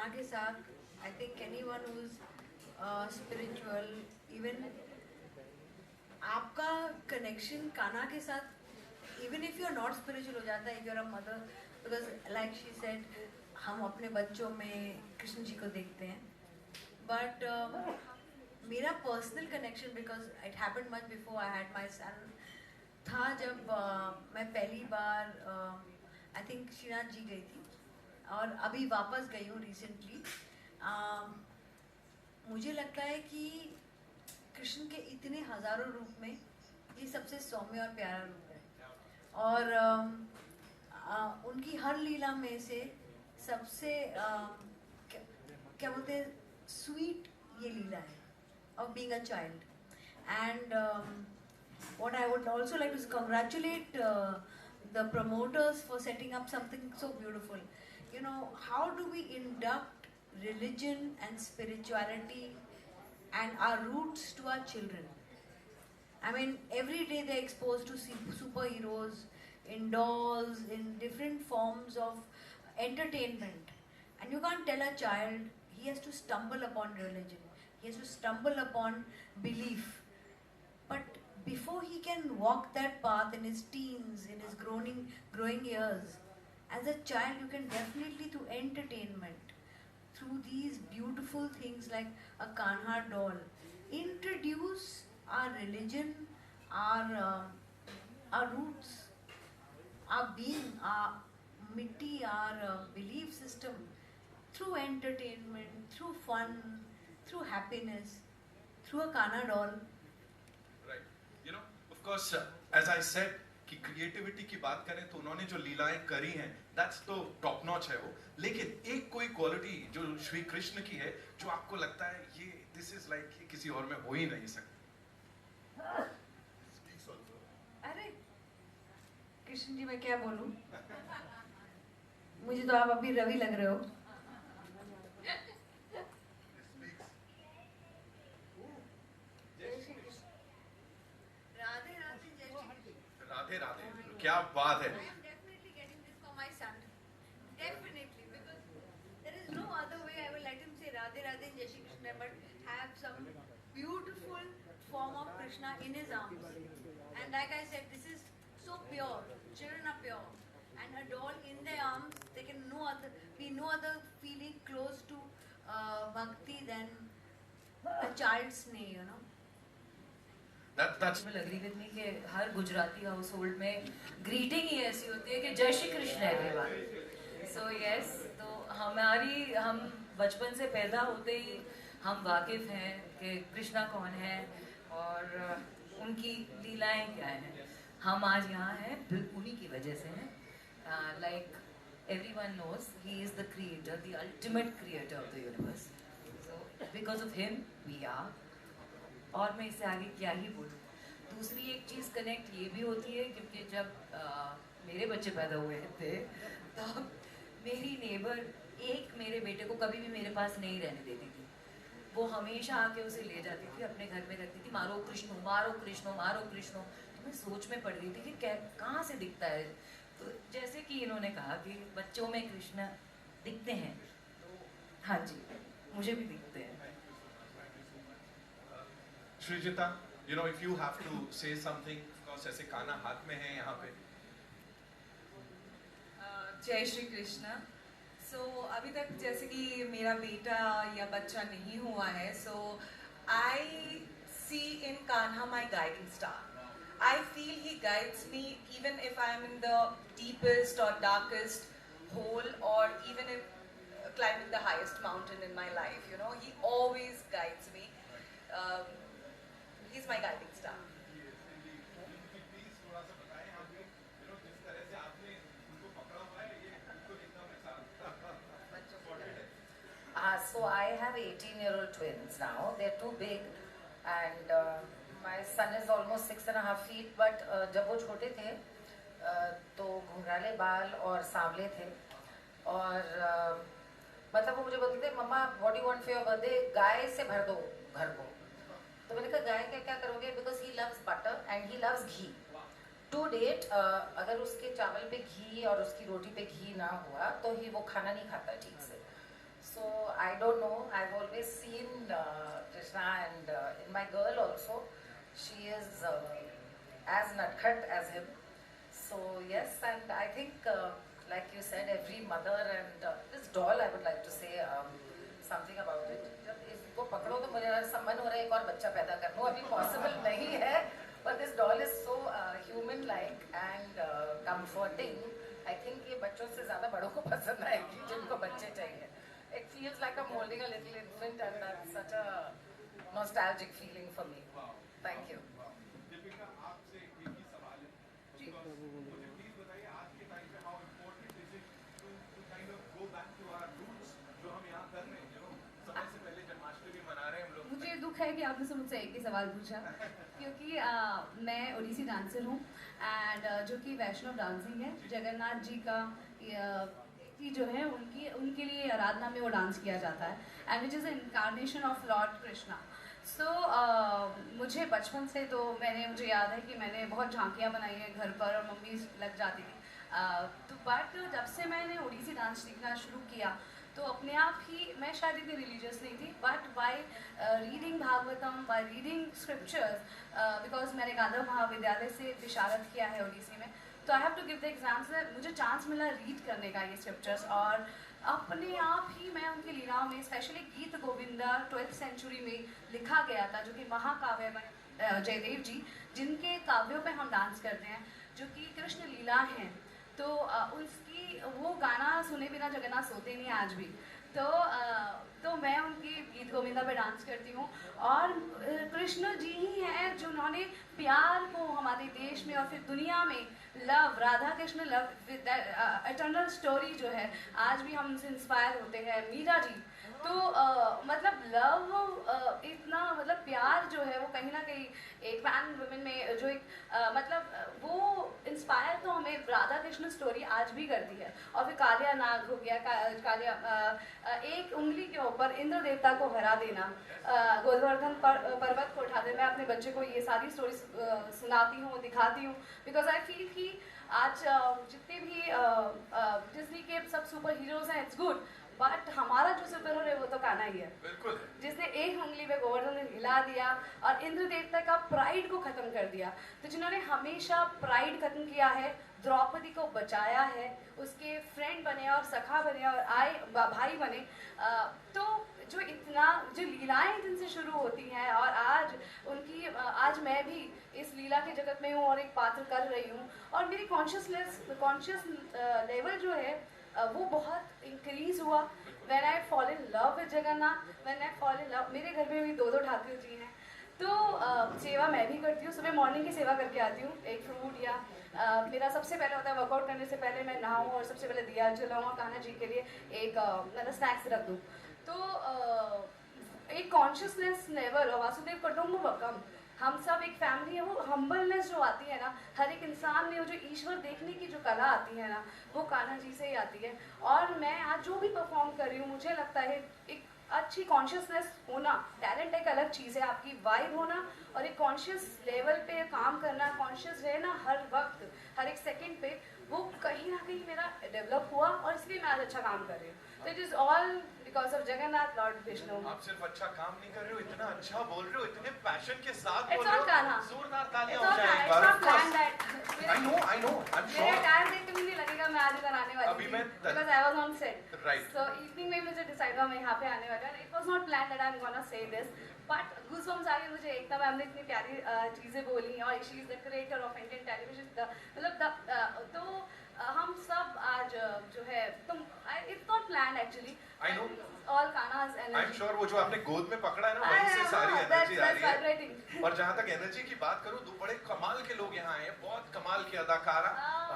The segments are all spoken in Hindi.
कान्हा के साथ I think anyone who is spiritual, even आपका कनेक्शन कान्हा के साथ even if you are not spiritual हो जाता है, if you are a mother, because like she said हम अपने बच्चों में कृष्ण जी को देखते हैं. बट मेरा personal connection, because it happened much before I had my son, था जब मैं पहली बार आई थिंक श्रीनाथ जी गई थी और अभी वापस गई हूँ रिसेंटली. मुझे लगता है कि कृष्ण के इतने हजारों रूप में ये सबसे सौम्य और प्यारा रूप है. और उनकी हर लीला में से सबसे क्या बोलते हैं, स्वीट ये लीला है of being a child. And what I would also like to congratulate the promoters for setting up something so beautiful. You know, how do we induct religion and spirituality and our roots to our children? I mean, every day they're exposed to superheroes, in dolls, in different forms of entertainment. And you can't tell a child he has to stumble upon religion, he has to stumble upon belief. But before he can walk that path in his teens, in his growing years, as a child you can definitely, through entertainment, through these beautiful things like a Kanha doll, introduce our religion, our roots, our being, our mitti, our belief system, through entertainment, through fun, through happiness, through a Kanha doll. Right. You know, of course, as I said, कि क्रिएटिविटी की बात करें तो उन्होंने जो लीलाएं करी हैं, दैट्स तो टॉप नॉच है वो. लेकिन एक कोई क्वालिटी जो श्री कृष्ण की है जो आपको लगता है ये दिस इज लाइक किसी और में हो ही नहीं सकता. अरे कृष्ण जी मैं क्या बोलूं, मुझे तो आप अभी रवि लग रहे हो. राधे राधे जय श्री कृष्ण. राधे राधे, क्या बात है. I am definitely getting this for my son. Definitely, because there is no other way I will let him say Radhe Radhe Jai Shri Krishna, but have some beautiful form of Krishna in his arms. And like I said, this is so pure. Children are pure. And a doll in their arms, there can be no other feeling close to bhakti than a child's knee, you know. That's will agree with me कि हर गुजराती हाउस होल्ड में ग्रीटिंग ही ऐसी होती है कि जय Shri Krishna everyone. So yes, तो हम बचपन से पैदा होते ही हम वाकिफ हैं कि कृष्णा कौन है और उनकी लीलाएं क्या हैं. हम आज यहाँ हैं उन्हीं की वजह से हैं. Like everyone knows he is the creator, the ultimate creator of the universe. So because of him we are. और मैं इससे आगे क्या ही बोलूँ. दूसरी एक चीज़ कनेक्ट ये भी होती है क्योंकि जब मेरे बच्चे पैदा हुए थे तो मेरी नेबर एक मेरे बेटे को कभी भी मेरे पास नहीं रहने देती थी. वो हमेशा आके उसे ले जाती थी, अपने घर में रखती थी. मारो कृष्णो मारो कृष्णो मारो कृष्णो. तो मैं सोच में पड़ रही थी कि क्या कहाँ से दिखता है. तो जैसे कि इन्होंने कहा कि बच्चों में कृष्ण दिखते हैं, तो हाँ जी मुझे भी दिखते हैं. Sreejita, you know, if you have to say something, of course, ऐसे काना हाथ में है यहाँ पे. जय श्री कृष्ण. सो अभी तक जैसे कि मेरा बेटा या बच्चा नहीं हुआ है, so I see in Kanha my guiding star. I feel he guides me even if I am in the deepest or darkest hole, or even if climbing the highest mountain in my life. You know, he always guides me. He's my guiding star. So I have 18-year-old twins now. They're too big, and my son is almost 6.5 feet. But जब वो छोटे थे तो घुंघराले बाल और सांवले थे, और मतलब वो मुझे बोलते थे mumma what you want for your birthday, गाय से भर दो घर को. तो मैंने कहा गाय का क्या करोगे, because he loves butter and he loves ghee. To date अगर उसके चावल पे घी और उसकी रोटी पे घी ना हुआ तो ही वो खाना नहीं खाता ठीक से. So I don't know. I've always seen Krishna, and in my girl also, she is as nutcut as him. So yes, and I think, like you said, every mother and this doll, I would like to say something about it. जब इसको पकड़ो तो मुझे मन हो रहा है एक और बच्चा पैदा कर लो. अभी possible नहीं है, but this doll is so human-like and comforting. I think ये बच्चों से ज़्यादा बड़ों को पसंद आएगी जिनको बच्चे चाहिए. It feels like I'm holding a little infant, and that's such a nostalgic feeling for me. Thank you. Deepika, आपसे एक ही सवाल है. मुझे प्लीज बताइए आज के टाइम पे how important is it to kind of go back to our roots जो हम यहाँ कर रहे हैं, समय से पहले जन्माष्टमी मना रहे हैं हम लोग. मुझे दुख है कि आपने मुझसे एक ही सवाल पूछा क्योंकि मैं ओडिसी डांसर हूँ एंड जो कि वैष्णव डांसिंग है. जगन्नाथ जी का की जो है उनके लिए आराधना में वो डांस किया जाता है and which is incarnation of lord Krishna. So मुझे बचपन से तो मुझे याद है कि मैंने बहुत झांकियाँ बनाई हैं घर पर और मम्मी लग जाती थी. तो बट जब से मैंने ओडिसी डांस सीखना शुरू किया तो अपने आप ही मैं शायद इतनी रिलीजियस नहीं थी, but by reading Bhagavatam, by reading scriptures, because मैंने गांधर्व महाविद्यालय से विशारद किया है ओडिसी में, तो I have to give the exams. मुझे चांस मिला रीड करने का ये स्क्रिप्चर्स और अपने आप ही मैं उनकी लीलाओं में, स्पेशली गीत गोविंदा 12th सेंचुरी में लिखा गया था जो कि महाकाव्य में जयदेव जी जिनके काव्यों पे हम डांस करते हैं जो कि कृष्ण लीला हैं, तो उसकी वो गाना सुने बिना जगन्नाथ सोते नहीं आज भी. तो मैं उनकी गीत गोविंदा पे डांस करती हूँ और कृष्ण जी ही हैं जिन्होंने प्यार को हमारे देश में और फिर दुनिया में love, Radha Krishna love with eternal story जो है आज भी हम उनसे इंस्पायर होते हैं. मीरा जी तो मतलब लव इतना मतलब प्यार जो है वो कहीं ना कहीं एक मैन वुमेन में जो एक मतलब वो इंस्पायर तो हमें राधा कृष्ण स्टोरी आज भी करती है. और फिर कालिया नाग हो गया, कालिया एक उंगली के ऊपर इंद्र देवता को हरा देना, गोवर्धन पर्वत को उठा देना. मैं अपने बच्चे को ये सारी स्टोरी सुनाती हूँ, दिखाती हूँ, बिकॉज आई फील कि आज जितने भी डिज्नी के सब सुपर हीरोज हैं, इट्स गुड, बट हमारा जो सुपर हीरो है वो तो कान्हा ही है. बिल्कुल. जिसने एक उंगली पे गोवर्धन ने हिला दिया और इंद्र देवता का प्राइड को खत्म कर दिया. तो जिन्होंने हमेशा प्राइड खत्म किया है, द्रौपदी को बचाया है, उसके फ्रेंड बने और सखा बने और भाई बने, तो जो लीलाएं जिनसे शुरू होती हैं और आज मैं भी इस लीला के जगत में हूँ और एक पात्र कर रही हूँ और मेरी कॉन्शियस लेवल जो है वो बहुत इंक्रीज हुआ when I fall in love with Jagannath, when I fall in love. मेरे घर में भी 2 ठाकुर जी हैं, तो सेवा मैं भी करती हूँ. सुबह मॉर्निंग की सेवा करके आती हूँ. एक फ्रूट या मेरा सबसे पहले होता है वर्कआउट करने से पहले मैं नहाऊँ और सबसे पहले दिया जलाऊँ और कान्हा जी के लिए एक मतलब स्नैक्स रख दूँ. तो एक कॉन्शियसनेस लेवल और वासुदेव कुटुंबकम, हम सब एक फैमिली है. वो हम्बलनेस जो आती है ना हर एक इंसान में, वो जो ईश्वर देखने की जो कला आती है ना वो कान्हा जी से ही आती है. और मैं आज जो भी परफॉर्म कर रही हूँ मुझे लगता है एक अच्छी कॉन्शियसनेस होना, टैलेंट एक अलग चीज़ है, आपकी वाइब होना और एक कॉन्शियस लेवल पे काम करना, कॉन्शियस रहना हर वक्त हर एक सेकंड पे, वो कहीं ना कहीं मेरा डेवलप हुआ और इसलिए मैं आज अच्छा काम कर रही हूँ. तो it is all because of Jagannath Lord Vishnu. आप सिर्फ अच्छा काम नहीं कर रहे हो, इतना अच्छा बोल रहे हो, इतने पैशन के साथ It's बोल रहे all हो. Kanha. जोरदार तालियां It's हो all जाए Kanha. एक It's bar. not Of course. planned that. I know, I'm मेरे sure. टाइम देख के मुझे नहीं लगेगा मैं आज इधर आने वाली अभी थी, मैं because I was on set. Right. So evening में मुझे decide हुआ मैं यहाँ पे आने वाली हूँ. It was not planned that I'm gonna say this, but goosebumps आ गए मुझे. एकता मैम ने इतनी प्यारी चीजें बोली और she is the creator of Indian television. मतलब तो हम सब आज जो है तुम it's not planned actually. I know. All Kanha's energy. I'm sure वो जो आपने गोद में पकड़ा है ना वहीं से सारी एनर्जी आ रही है. है. और जहाँ तक एनर्जी की बात करूँ तो बड़े कमाल के लोग यहाँ आए हैं, बहुत कमाल की अदाकारा.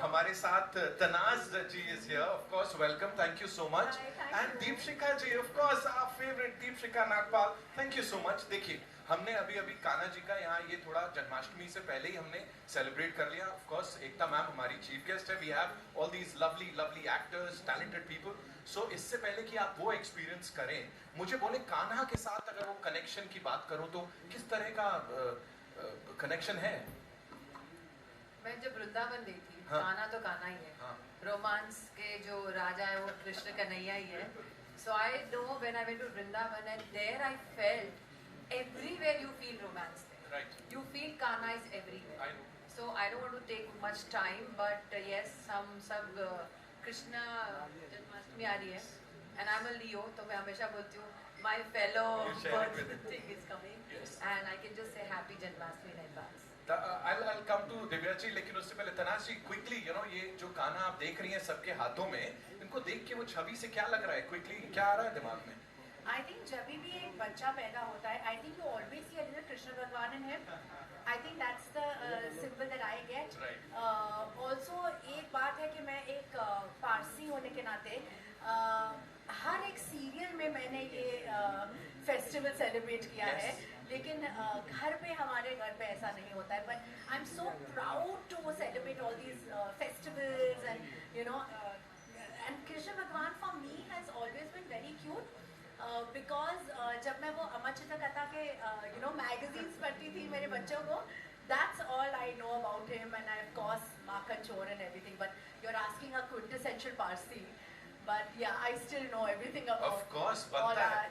हमारे साथ तनाज जी is here, of course, welcome, thank you so much. Thank And Deepshikha ji, of course, our favorite Deepshikha Nagpal, thank you so much. देखिए हमने अभी कान्हा जी का यहाँ ये थोड़ा जन्माष्टमी से पहले ही हमने सेलिब्रेट कर लिया. ऑफ कोर्स एकता मैम हमारी चीफ गेस्ट है. We have all these lovely actors, talented people. So इससे पहले कि आप वो एक्सपीरियंस करें, मुझे बोले कान्हा के साथ अगर वो कनेक्शन की बात करूं तो किस तरह का कनेक्शन है? मैं जब वृंदावन गई थी, हाँ. कान्हा तो कान्हा ही है. हाँ. रोमांस के जो राजा है वो कृष्ण कन्हैया ही है. So I know when I went to Vrindavan, and there I felt everywhere you feel romance there. Right. You feel Kana is everywhere. I know. So I don't want to take much time, but yes, हम सब कृष्णा जन्माष्टमी आ रही है, and I'm a Leo, तो मैं हमेशा बोलती हूँ my fellow You share it with birth thing is coming, Yes. and I can just say happy Janmashtami in advance. I'll come to Divya ji, लेकिन उससे पहले तनाज जी क्विकली ये जो गाना आप देख रही हैं सबके हाथों में, इनको देख के वो छवि से क्या लग रहा है, क्विकली क्या आ रहा है दिमाग में? I think जब भी एक बच्चा पैदा होता है, I think you always see a little Krishna Bhagwan in him. I think that's the symbol that I get. Right. Also एक बात है कि मैं एक पारसी होने के नाते हर एक सीरियल में मैंने ये फेस्टिवल सेलिब्रेट किया Yes. है, लेकिन घर पे हमारे घर पे ऐसा नहीं होता है. But I'm so proud to celebrate all these festivals and and Krishna Bhagwan for me has always been very cute. Because जब मैं वो अमर चित्र कथा के magazines पढ़ती थी मेरे बच्चों को, that's all I know about him, and I of course Makan Chor and everything. But you're asking a quintessential Parsi, but yeah, I still know everything about Of course, all बनता है.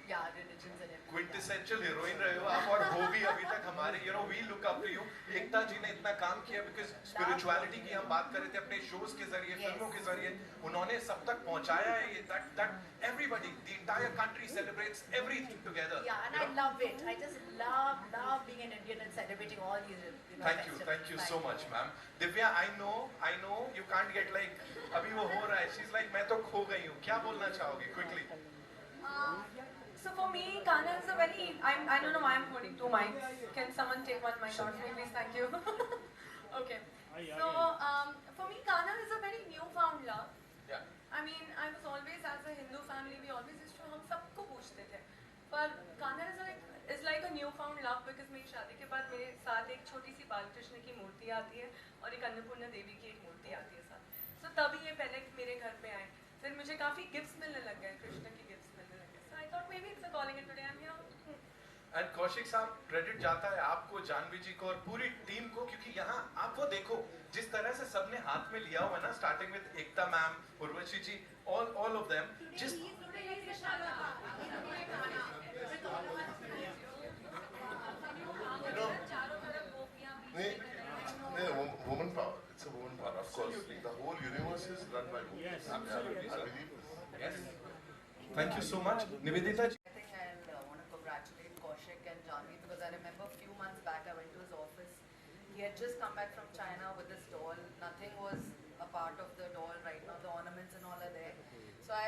religions and everything. Quintessential heroine रहे हो आप, और वो भी अभी तक हमारे we look up to you. Ekta ji ने इतना काम किया बिकॉज स्पिरिचुअलिटी की हम बात कर रहे थे अपने शोज के जरिए, फिल्मों के जरिए उन्होंने सब तक पहुंचाया है ये, that everybody, the entire country celebrates everything together. Yeah, and I love it. I just love being an Indian and celebrating all these festivals. Thank you so much, ma'am. Divya, I know you can't get like अभी वो हो रहा है. She's like मैं तो खो गई हूँ. क्या बोलना चाहोगे quickly? So for me, Kana is a very, I don't know why I'm holding two mics. Can someone take one mic out for me, please? Thank you. Okay. So for me, Kana is a very newfound love. Yeah. I mean, I was always, as a Hindu family, we always used to, हम सबको पूछते थे. पर Kana is like a newfound love because मेरी शादी के बाद मेरे साथ एक छोटी सी बालकृष्ण की मूर्ति आती है और एक अन्नपूर्णा देवी की एक मूर्ति आती है साथ. So तभी ये पहले मेरे घर पे आए. फिर मुझे काफी गिफ्ट्स मिलने लग गए, कृष्ण की गिफ्ट्स मिलने लग गए. So I thought maybe it's a calling and today I'm here. And Kaushik साहब, क्रेडिट जाता है आपको, जानवी जी को और पूरी टीम को, क्योंकि यहाँ आप वो देखो जिस तरह से सबने हाथ में लिया हुआ है ना, starting with Ekta ma'am, Urvashi ji, all of them, जिस woman power. It's a woman power, of course. The whole universe is run by women. Yes, I absolutely, sir. believe this. Yes. Thank you so much, Nivedita ji. I think I'll want to congratulate Kaushik and Janvi because I remember a few months back I went to his office. He had just come back from China with this doll. Nothing was a part of the doll right now. The ornaments and all are there. So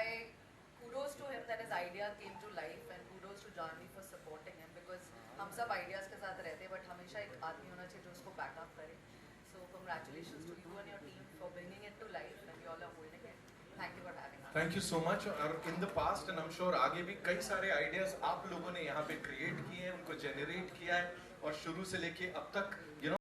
kudos to him that his idea came to life, and kudos to Janvi for supporting him because हम सब ideas के साथ रहते हैं, but हमेशा एक आदमी होना चाहिए जो उसको back up करे. So congratulations to you and your team for bringing it to life, and you all are holding it. Thank you for having us. Thank you so much. और in the past and I am sure आगे भी कई सारे आइडियाज आप लोगों ने यहाँ पे क्रिएट किए हैं, उनको जेनरेट किया है, और शुरू से लेके अब तक